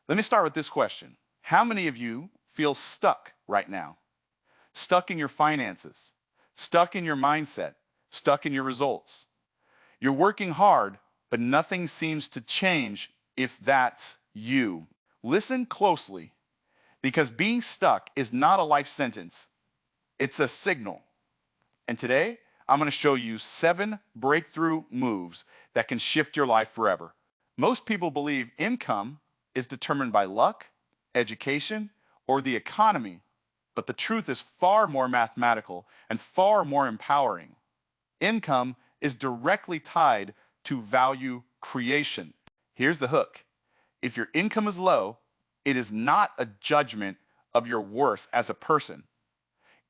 Let me start with this question. How many of you feel stuck right now? Stuck in your finances, stuck in your mindset, stuck in your results. You're working hard, but nothing seems to change if that's you. Listen closely, because being stuck is not a life sentence, it's a signal. And today, I'm going to show you 7 breakthrough moves that can shift your life forever. Most people believe income is determined by luck, education, or the economy, but the truth is far more mathematical and far more empowering. Income is directly tied to value creation. Here's the hook. If your income is low, it is not a judgment of your worth as a person.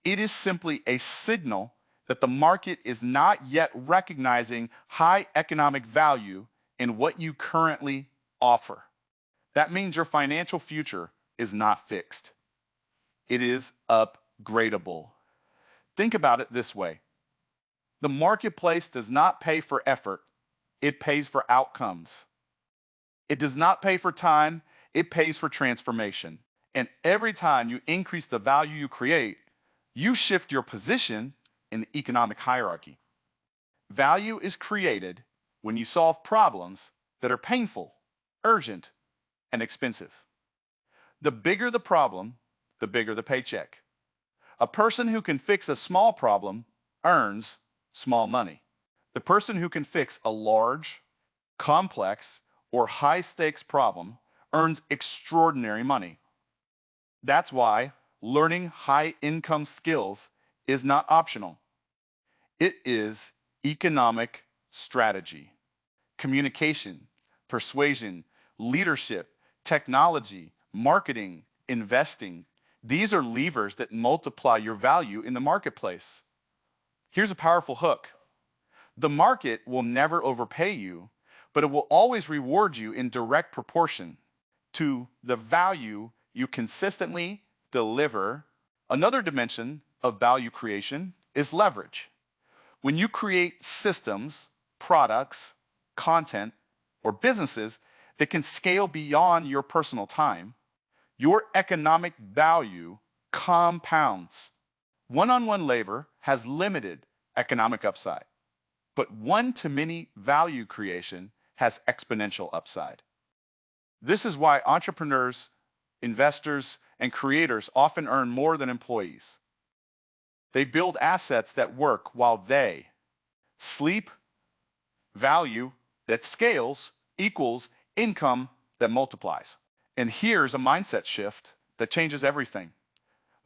It is simply a signal that the market is not yet recognizing high economic value in what you currently offer. That means your financial future is not fixed. It is upgradable. Think about it this way. The marketplace does not pay for effort, it pays for outcomes. It does not pay for time, it pays for transformation. And every time you increase the value you create, you shift your position in the economic hierarchy. Value is created when you solve problems that are painful, urgent, and expensive. The bigger the problem, the bigger the paycheck. A person who can fix a small problem earns small money. The person who can fix a large, complex, or high-stakes problem earns extraordinary money. That's why learning high-income skills is not optional. It is economic strategy, communication, persuasion, leadership, technology, marketing, investing. These are levers that multiply your value in the marketplace. Here's a powerful hook. The market will never overpay you, but it will always reward you in direct proportion to the value you consistently deliver. Another dimension of value creation is leverage. When you create systems, products, content, or businesses that can scale beyond your personal time, your economic value compounds. One-on-one labor has limited economic upside, but one-to-many value creation has exponential upside. This is why entrepreneurs, investors, and creators often earn more than employees. They build assets that work while they sleep. Value that scales equals income that multiplies. And here's a mindset shift that changes everything.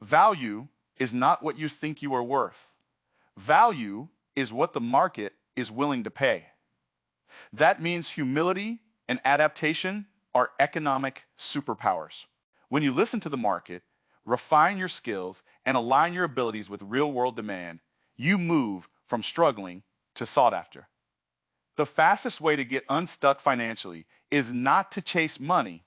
Value is not what you think you are worth. Value is what the market is willing to pay. That means humility and adaptation are economic superpowers. When you listen to the market, refine your skills, and align your abilities with real-world demand, you move from struggling to sought after. The fastest way to get unstuck financially is not to chase money.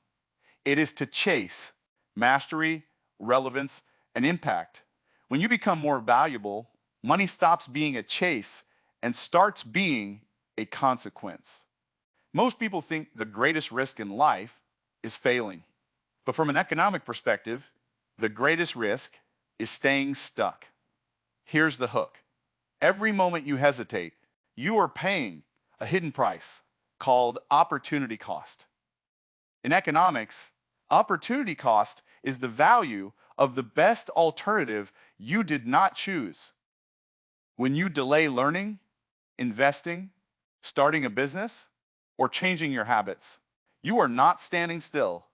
It is to chase mastery, relevance, and impact. When you become more valuable, money stops being a chase and starts being a consequence. Most people think the greatest risk in life is failing. But from an economic perspective, the greatest risk is staying stuck. Here's the hook. Every moment you hesitate, you are paying a hidden price called opportunity cost. In economics, opportunity cost is the value of the best alternative you did not choose. When you delay learning, investing, starting a business, or changing your habits, you are not standing still.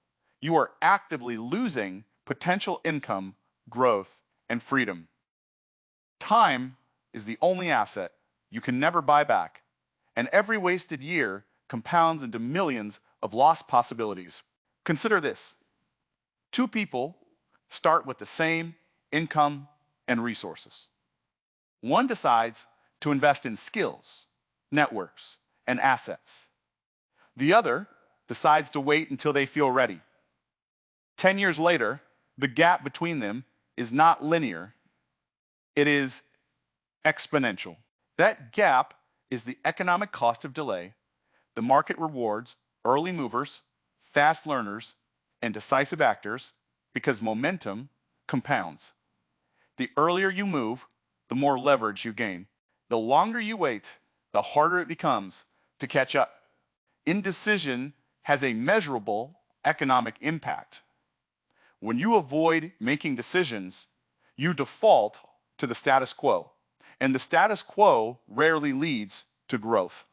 You are actively losing potential income, growth, and freedom. Time is the only asset you can never buy back, and every wasted year compounds into millions of lost possibilities. Consider this. 2 people start with the same income and resources. One decides to invest in skills, networks, and assets. The other decides to wait until they feel ready. 10 years later, the gap between them is not linear, it is exponential. That gap is the economic cost of delay. The market rewards early movers, fast learners, and decisive actors because momentum compounds. The earlier you move, the more leverage you gain. The longer you wait, the harder it becomes to catch up. Indecision has a measurable economic impact. When you avoid making decisions, you default to the status quo, and the status quo rarely leads to growth.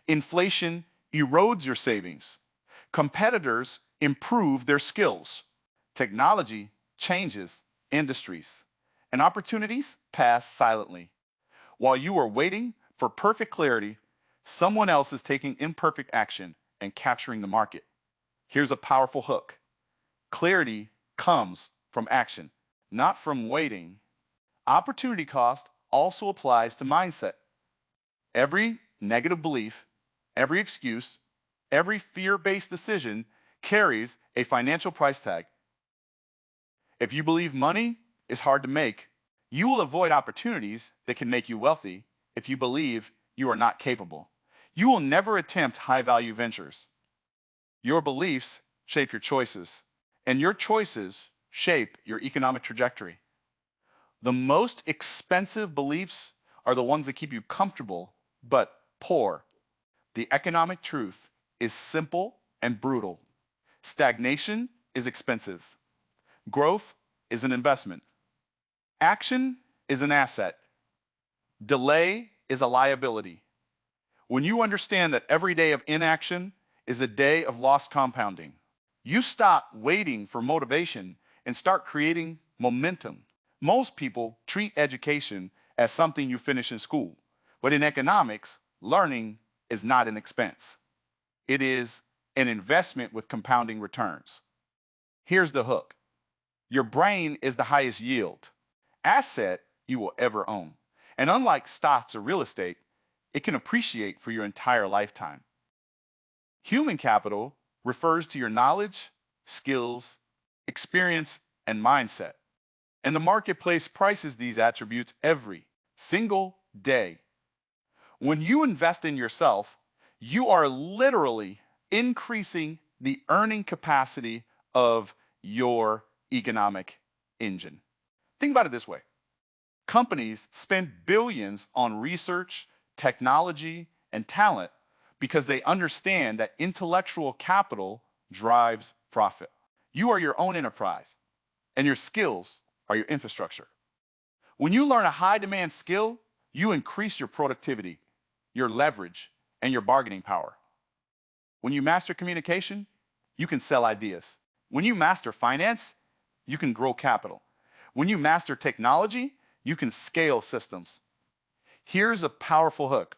Inflation erodes your savings. Competitors improve their skills. Technology changes industries, and opportunities pass silently. While you are waiting for perfect clarity, someone else is taking imperfect action and capturing the market. Here's a powerful hook. Clarity comes from action, not from waiting. Opportunity cost also applies to mindset. Every negative belief, every excuse, every fear-based decision carries a financial price tag. If you believe money is hard to make, you will avoid opportunities that can make you wealthy if you believe you are not capable. You will never attempt high-value ventures. Your beliefs shape your choices, and your choices shape your economic trajectory. The most expensive beliefs are the ones that keep you comfortable but poor. The economic truth is simple and brutal. Stagnation is expensive. Growth is an investment. Action is an asset. Delay is a liability. When you understand that every day of inaction is a day of lost compounding, you stop waiting for motivation and start creating momentum. Most people treat education as something you finish in school, but in economics, learning is not an expense. It is an investment with compounding returns. Here's the hook. Your brain is the highest yield asset you will ever own. And unlike stocks or real estate, it can appreciate for your entire lifetime. Human capital refers to your knowledge, skills, experience, and mindset. And the marketplace prices these attributes every single day. When you invest in yourself, you are literally increasing the earning capacity of your economic engine. Think about it this way. Companies spend billions on research, technology, and talent because they understand that intellectual capital drives profit. You are your own enterprise, and your skills are your infrastructure. When you learn a high-demand skill, you increase your productivity, your leverage, and your bargaining power. When you master communication, you can sell ideas. When you master finance, you can grow capital. When you master technology, you can scale systems. Here's a powerful hook.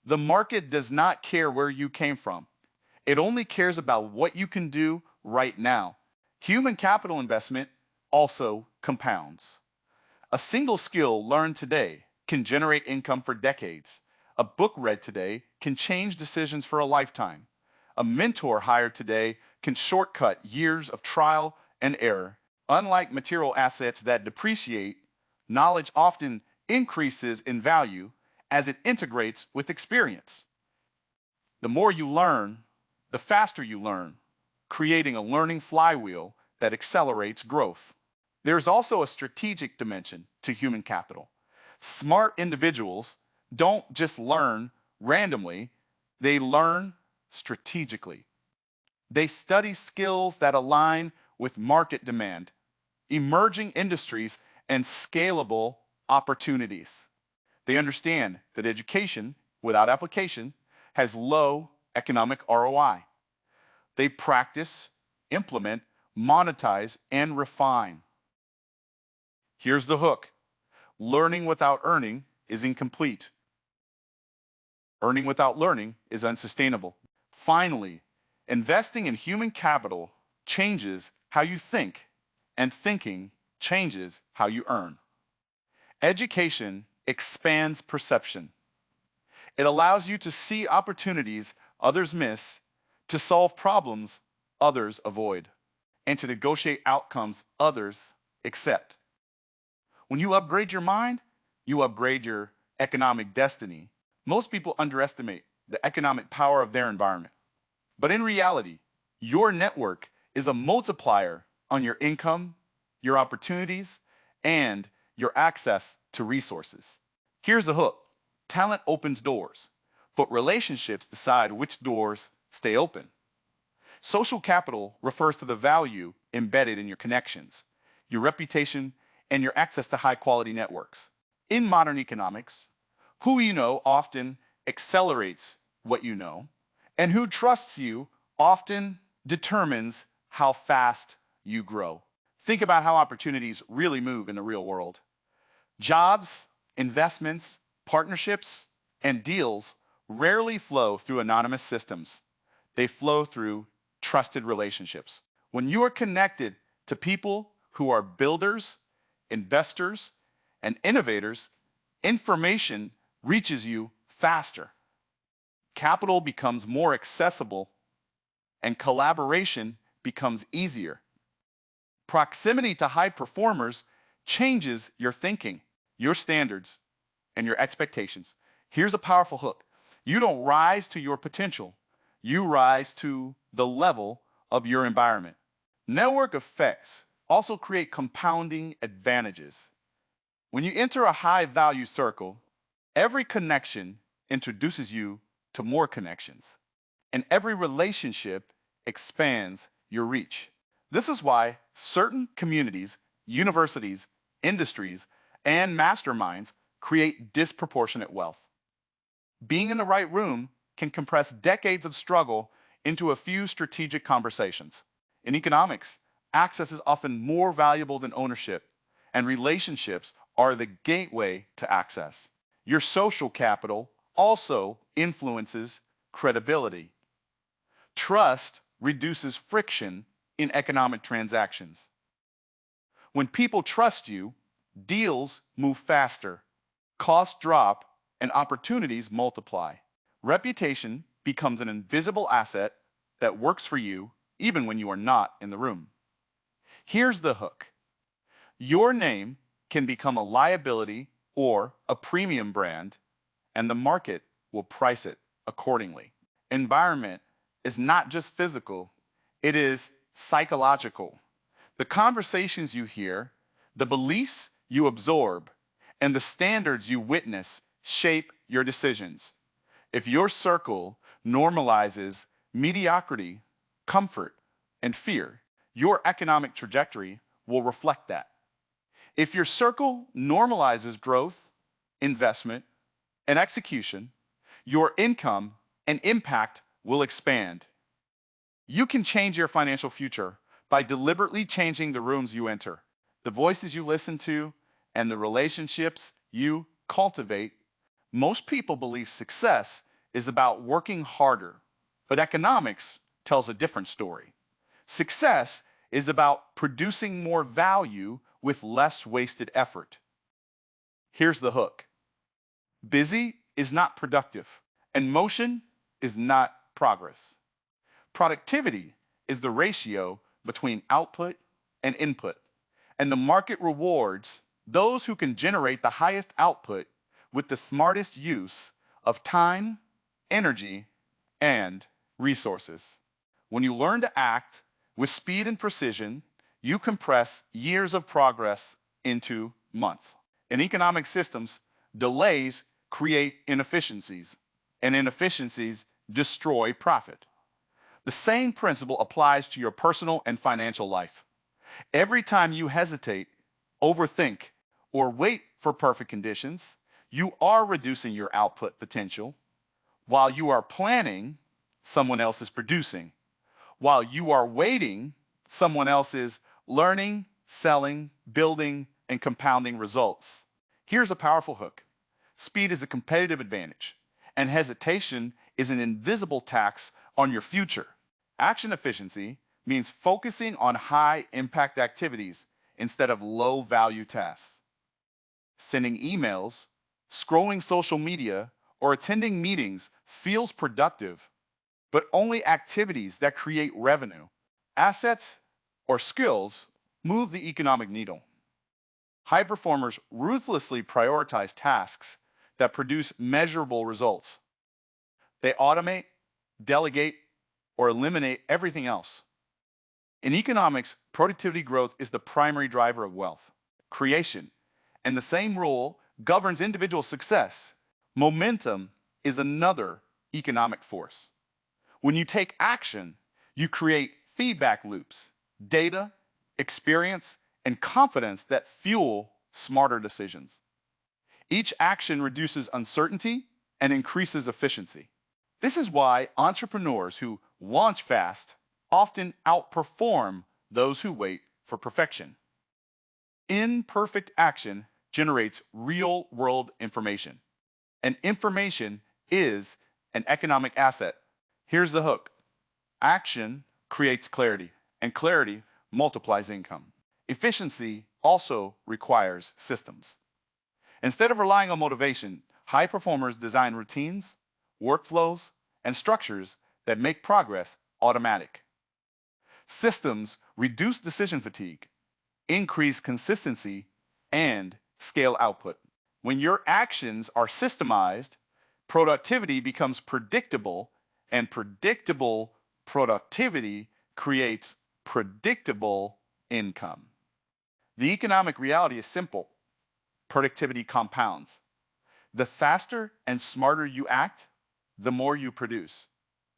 The market does not care where you came from. It only cares about what you can do right now. Human capital investment also compounds. A single skill learned today can generate income for decades. A book read today can change decisions for a lifetime. A mentor hired today can shortcut years of trial and error. Unlike material assets that depreciate, knowledge often increases in value as it integrates with experience. The more you learn, the faster you learn, creating a learning flywheel that accelerates growth. There's also a strategic dimension to human capital. Smart individuals don't just learn randomly, they learn strategically. They study skills that align with market demand, emerging industries, and scalable opportunities. They understand that education without application has low economic ROI. They practice, implement, monetize, and refine. Here's the hook. Learning without earning is incomplete. Earning without learning is unsustainable. Finally, investing in human capital changes how you think, and thinking changes how you earn. Education expands perception. It allows you to see opportunities others miss, to solve problems others avoid, and to negotiate outcomes others accept. When you upgrade your mind, you upgrade your economic destiny. Most people underestimate the economic power of their environment. But in reality, your network is a multiplier on your income, your opportunities, and your access to resources. Here's the hook. Talent opens doors, but relationships decide which doors stay open. Social capital refers to the value embedded in your connections, your reputation, and your access to high-quality networks. In modern economics, who you know often accelerates what you know, and who trusts you often determines how fast you grow. Think about how opportunities really move in the real world. Jobs, investments, partnerships, and deals rarely flow through anonymous systems. They flow through trusted relationships. When you are connected to people who are builders, investors, and innovators, information reaches you faster. Capital becomes more accessible, and collaboration becomes easier. Proximity to high performers changes your thinking, your standards, and your expectations. Here's a powerful hook. You don't rise to your potential. You rise to the level of your environment. Network effects also create compounding advantages. When you enter a high-value circle, every connection introduces you to more connections, and every relationship expands your reach. This is why certain communities, universities, industries, and masterminds create disproportionate wealth. Being in the right room can compress decades of struggle into a few strategic conversations. In economics, access is often more valuable than ownership, and relationships are the gateway to access. Your social capital also influences credibility. Trust reduces friction in economic transactions. When people trust you, deals move faster, costs drop, and opportunities multiply. Reputation becomes an invisible asset that works for you even when you are not in the room. Here's the hook. Your name can become a liability or a premium brand, and the market will price it accordingly. Environment is not just physical, it is psychological. The conversations you hear, the beliefs you absorb, and the standards you witness shape your decisions. If your circle normalizes mediocrity, comfort, and fear, your economic trajectory will reflect that. If your circle normalizes growth, investment, and execution, your income and impact will expand. You can change your financial future by deliberately changing the rooms you enter, the voices you listen to, and the relationships you cultivate. Most people believe success is about working harder, but economics tells a different story. Success is about producing more value with less wasted effort. Here's the hook. Busy is not productive, and motion is not progress. Productivity is the ratio between output and input, and the market rewards those who can generate the highest output with the smartest use of time, energy, and resources. When you learn to act with speed and precision, you compress years of progress into months. In economic systems, delays create inefficiencies, and inefficiencies destroy profit. The same principle applies to your personal and financial life. Every time you hesitate, overthink, or wait for perfect conditions, you are reducing your output potential. While you are planning, someone else is producing. While you are waiting, someone else is learning, selling, building, and compounding results. Here's a powerful hook. Speed is a competitive advantage, and hesitation is an invisible tax on your future. Action efficiency means focusing on high-impact activities instead of low-value tasks. Sending emails, scrolling social media, or attending meetings feels productive, but only activities that create revenue, assets, or skills move the economic needle. High performers ruthlessly prioritize tasks that produce measurable results. They automate, delegate, or eliminate everything else. In economics, productivity growth is the primary driver of wealth creation, and the same rule governs individual success. Momentum is another economic force. When you take action, you create feedback loops, data, experience, and confidence that fuel smarter decisions. Each action reduces uncertainty and increases efficiency. This is why entrepreneurs who launch fast often outperform those who wait for perfection. Imperfect action generates real-world information, and information is an economic asset. Here's the hook. Action creates clarity, and clarity multiplies income. Efficiency also requires systems. Instead of relying on motivation, high performers design routines, workflows, and structures that make progress automatic. Systems reduce decision fatigue, increase consistency, and scale output. When your actions are systemized, productivity becomes predictable, and predictable productivity creates predictable income. The economic reality is simple. Productivity compounds. The faster and smarter you act, the more you produce,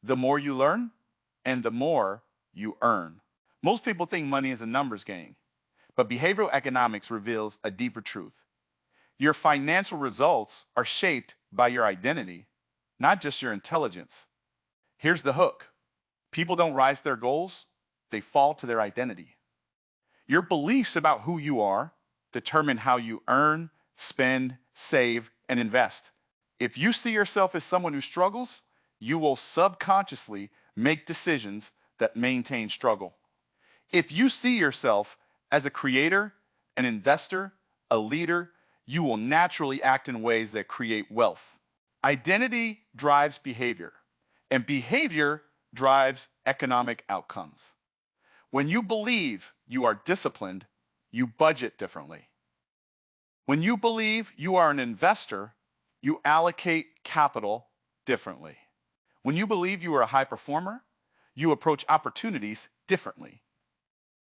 the more you learn, and the more you earn. Most people think money is a numbers game, but behavioral economics reveals a deeper truth. Your financial results are shaped by your identity, not just your intelligence. Here's the hook. People don't rise to their goals, they fall to their identity. Your beliefs about who you are determine how you earn, spend, save, and invest. If you see yourself as someone who struggles, you will subconsciously make decisions that maintain struggle. If you see yourself as a creator, an investor, a leader, you will naturally act in ways that create wealth. Identity drives behavior, and behavior drives economic outcomes. When you believe you are disciplined, you budget differently. When you believe you are an investor, you allocate capital differently. When you believe you are a high performer, you approach opportunities differently.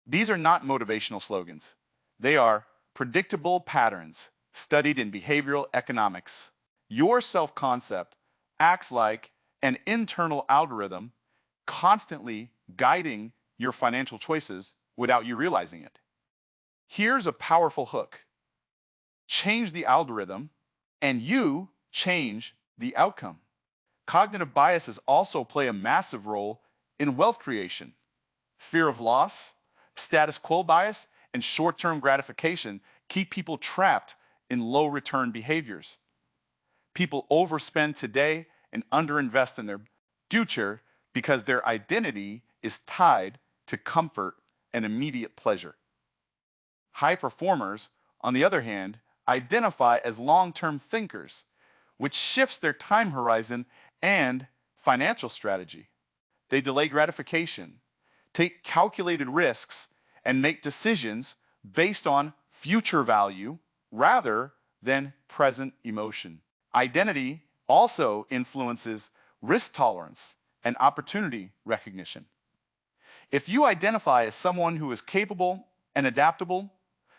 These are not motivational slogans. They are predictable patterns studied in behavioral economics. Your self-concept acts like an internal algorithm constantly guiding your financial choices without you realizing it. Here's a powerful hook. Change the algorithm, and you change the outcome. Cognitive biases also play a massive role in wealth creation. Fear of loss, status quo bias, and short-term gratification keep people trapped in low-return behaviors. People overspend today and underinvest in their future because their identity is tied to comfort and immediate pleasure. High performers, on the other hand, identify as long-term thinkers, which shifts their time horizon and financial strategy. They delay gratification, take calculated risks, and make decisions based on future value rather than present emotion. Identity also influences risk tolerance and opportunity recognition. If you identify as someone who is capable and adaptable,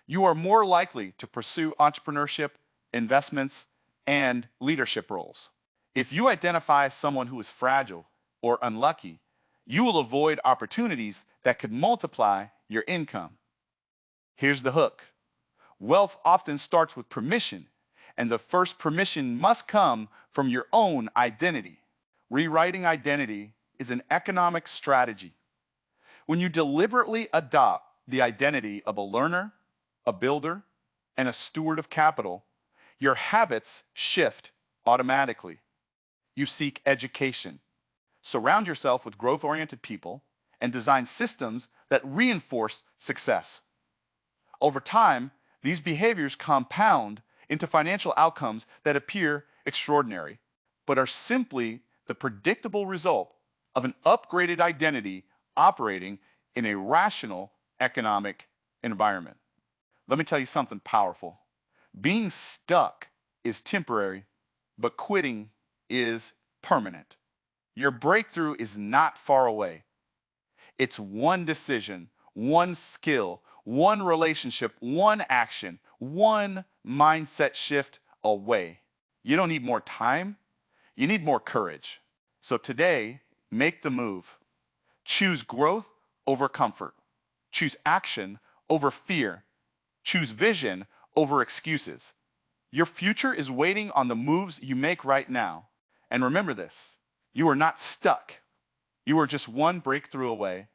you are more likely to pursue entrepreneurship, investments, and leadership roles. If you identify as someone who is fragile or unlucky, you will avoid opportunities that could multiply your income. Here's the hook. Wealth often starts with permission, and the first permission must come from your own identity. Rewriting identity is an economic strategy. When you deliberately adopt the identity of a learner, a builder, and a steward of capital, your habits shift automatically. You seek education, surround yourself with growth-oriented people, and design systems that reinforce success. Over time, these behaviors compound into financial outcomes that appear extraordinary, but are simply the predictable result of an upgraded identity operating in a rational economic environment. Let me tell you something powerful. Being stuck is temporary, but quitting is permanent. Your breakthrough is not far away. It's one decision, one skill, one relationship, one action, one mindset shift away. You don't need more time. You need more courage. So today, make the move. Choose growth over comfort. Choose action over fear. Choose vision over excuses. Your future is waiting on the moves you make right now. And remember this, you are not stuck. You are just one breakthrough away